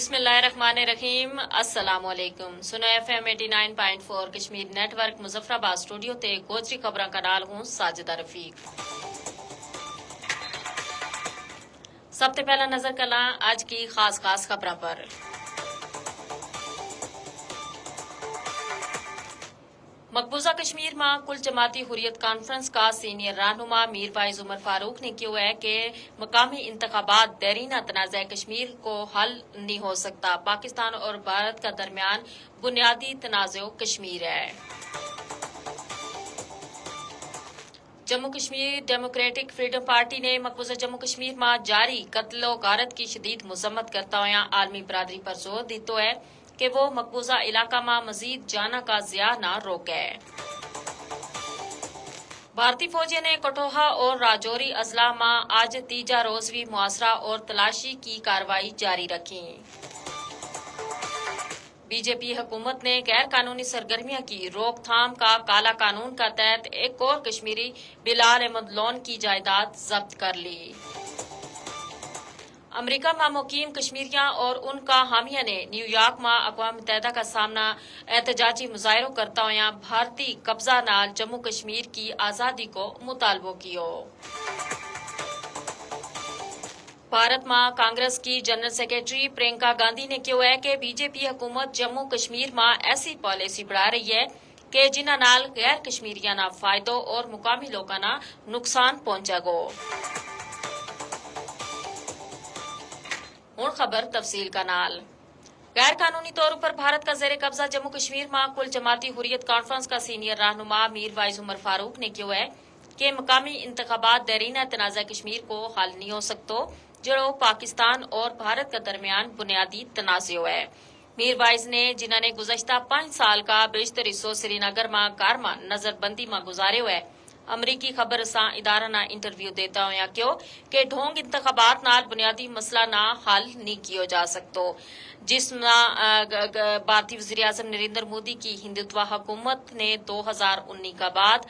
بسم اللہ الرحمن الرحیم السلام علیکم سنو FM 89.4 Kashmir network Muzaffarabad studio تے گوجری خبراں کا نال ہوں ساجدہ رفیق۔ سب تے پہلا نظر کلاں اج کی خاص خبراں پر۔ مقبوضہ کشمیر میں کل جماعتی حریت کانفرنس کا سینئر رہنما میر وائز عمر فاروق نے کہا ہے کہ مقامی انتخابات دیرینہ تنازع کشمیر کو حل نہیں ہو سکتا۔ پاکستان اور بھارت کا درمیان بنیادی تنازع کشمیر ہے۔ Jammu Kashmir democratic freedom party نے مقبوضہ جموں کشمیر میں جاری قتل و غارت کی شدید مذمت کرتا ہوا عالمی برادری پر زور دیتا ہے کہ وہ مقبوضہ علاقہ میں مزید جانا کا ضیاع نہ روکے۔ بھارتی فوجیوں نے کٹھوعہ اور راجوری اضلاع میں آج تیجا روز بھی محاصرہ اور تلاشی کی کارروائی جاری رکھی۔ بی جے پی حکومت نے غیر قانونی سرگرمیاں کی روک تھام کا کالا قانون کا تحت ایک اور کشمیری بلال احمد لون کی جائیداد ضبط کر لی۔ امریکہ میں مقیم کشمیریاں اور ان کا حامیہ نے نیو یارک میں اقوام متحدہ کا سامنا احتجاجی مظاہروں کرتا ہوا بھارتی قبضہ نال جموں کشمیر کی آزادی کو مطالبہ کیو۔ بھارت میں کانگریس کی جنرل سیکرٹری پرینکا گاندھی نے کہا ہے کہ بی جے پی حکومت جموں کشمیر میں ایسی پالیسی بڑھا رہی ہے کہ جنہاں نال غیر کشمیریاں نہ فائدہ اور مقامی لوگاں نہ نقصان پہنچے گو۔ ہن خبر تفصیل کا نال۔ غیر قانونی طور پر بھارت کا زیر قبضہ جموں کشمیر میں کل جماعتی حریت کانفرنس کا سینئر رہنما میر وائز عمر فاروق نے کہا ہے کہ مقامی انتخابات دیرینہ تنازع کشمیر کو حل نہیں ہو سکتو جو پاکستان اور بھارت کا درمیان بنیادی تنازع ہے۔ میر وائز نے جنہوں نے گزشتہ 5 سال کا بیشتر حصہ سری نگر میں کارما نظر بندی میں گزارے ہوئے امریکی خبر رساں ادارہ نہ انٹرویو دیتا ہوا کیوں کہ ڈھونگ انتخابات نال بنیادی مسئلہ نہ حل نہیں کیا جا سکتو جس میں بھارتی وزیر اعظم نریندر مودی کی ہندوتوا حکومت نے 2019 کا بعد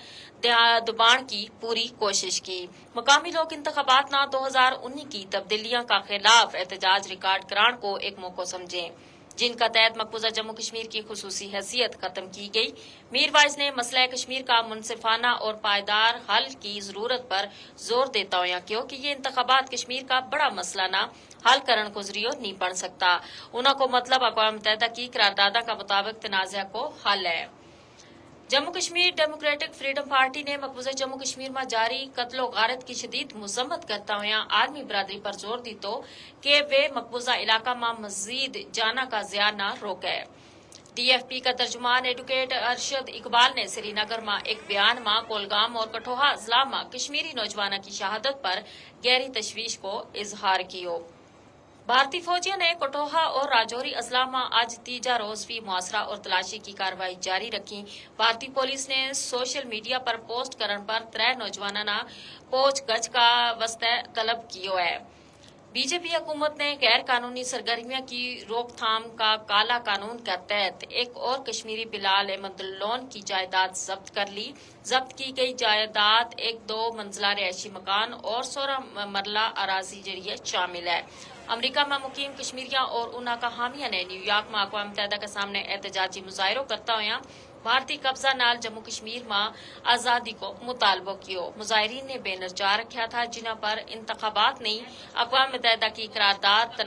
دبان کی پوری کوشش کی۔ مقامی لوگ انتخابات نہ 2019 کی تبدیلیاں کا خلاف احتجاج ریکارڈ کران کو ایک موقع سمجھیں جن کا تحت مقبوضہ جموں کشمیر کی خصوصی حیثیت ختم کی گئی۔ میر وائز نے مسئلہ کشمیر کا منصفانہ اور پائیدار حل کی ضرورت پر زور دیتا ہوا کیونکہ یہ انتخابات کشمیر کا بڑا مسئلہ نہ حل کرن کو ذریعہ نہیں بن سکتا۔ انہوں کو مطلب اقوام متحدہ کی قرارداد کا مطابق تنازع کو حل ہے۔ Jammu Kashmir democratic freedom party نے مقبوضہ جموں کشمیر میں جاری قتل و غارت کی شدید مذمت کرتا ہوا عالمی برادری پر زور دیتا کہ وہ مقبوضہ علاقہ میں مزید جانا کا ضیاع نہ روکے۔ ڈی ایف پی کا ترجمان ایڈوکیٹ ارشد اقبال نے سری نگر میں ایک بیان میں کولگام اور کٹھوعہ اضلاع میں کشمیری نوجوانوں کی شہادت پر گہری تشویش کو اظہار کیا۔ بھارتی فوجیوں نے کٹھوعہ اور راجوری اضلاع میں آج تیجا روز بھی محاصرہ اور تلاشی کی کارروائی جاری رکھی۔ بھارتی پولیس نے سوشل میڈیا پر پوسٹ کرن پر 3 نوجوانوں نے پوچھ گچھ کا واسطے طلب کیو ہے۔ بی جے پی حکومت نے غیر قانونی سرگرمیاں کی روک تھام کا کالا قانون کے تحت ایک اور کشمیری بلال احمد لون کی جائیداد ضبط کر لی۔ ضبط کی گئی جائیداد ایک 2 منزلہ رہائشی مکان اور 16 مرلہ اراضی جریے شامل ہے۔ امریکہ میں مقیم کشمیریاں اور انہاں کا حامیہ نے نیو یارک میں اقوام متحدہ کے سامنے احتجاجی مظاہروں کرتا ہوا بھارتی قبضہ نال جموں کشمیر میں آزادی کو مطالبہ کیو۔ مظاہرین نے بینر جا رکھا تھا جنہاں پر انتخابات نہیں اقوام متحدہ کی قرارداد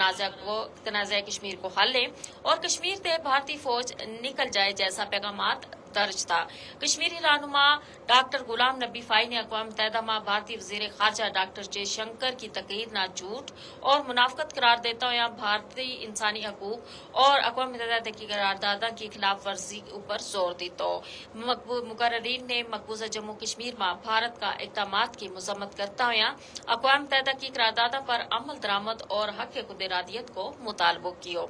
تنازع کشمیر کو حل ہے اور کشمیر سے بھارتی فوج نکل جائے جیسا پیغامات درج تھا۔ کشمیری رہنما ڈاکٹر غلام نبی فائی نے اقوام متحدہ میں بھارتی وزیر خارجہ ڈاکٹر جے شنکر کی تقریر نہ جھوٹ اور منافقت قرار دیتا ہوا بھارتی انسانی حقوق اور اقوام متحدہ کی قرارداد کی خلاف ورزی پر زور دیتا۔ مقررین نے مقبوضہ جموں کشمیر میں بھارت کا اقدامات کی مذمت کرتا ہوا اقوام متحدہ کی قرارداد پر عمل درآمد اور حق خود ارادیت کو مطالبہ کیا۔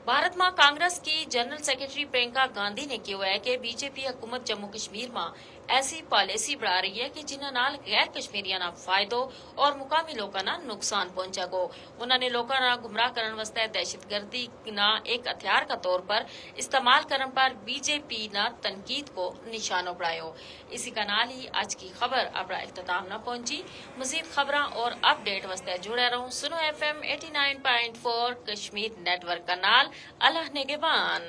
بھارت میں کانگریس کی جنرل سیکرٹری پرینکا گاندھی نے کہا ہے کہ بی جے پی حکومت جموں کشمیر میں ایسی پالیسی بنا رہی ہے کہ جنہاں نال غیر کشمیریاں نہ فائدو اور مقامی لوگاں نہ نقصان پہنچا گو. انہوں نے لوگاں نہ گمراہ کرن واسطے دہشت گردی نہ ایک ہتھیار کا طور پر استعمال کرن پر بی جے پی نہ تنقید کو نشانہ بڑھایا. اسی کا نال ہی آج کی خبر اپنا اختتام نہ پہنچی. مزید خبراں اور اپ ڈیٹ واسطے جڑے رہو سنو FM 89.4 کشمیر نیٹ ورک کا نال. اللہ نگہبان.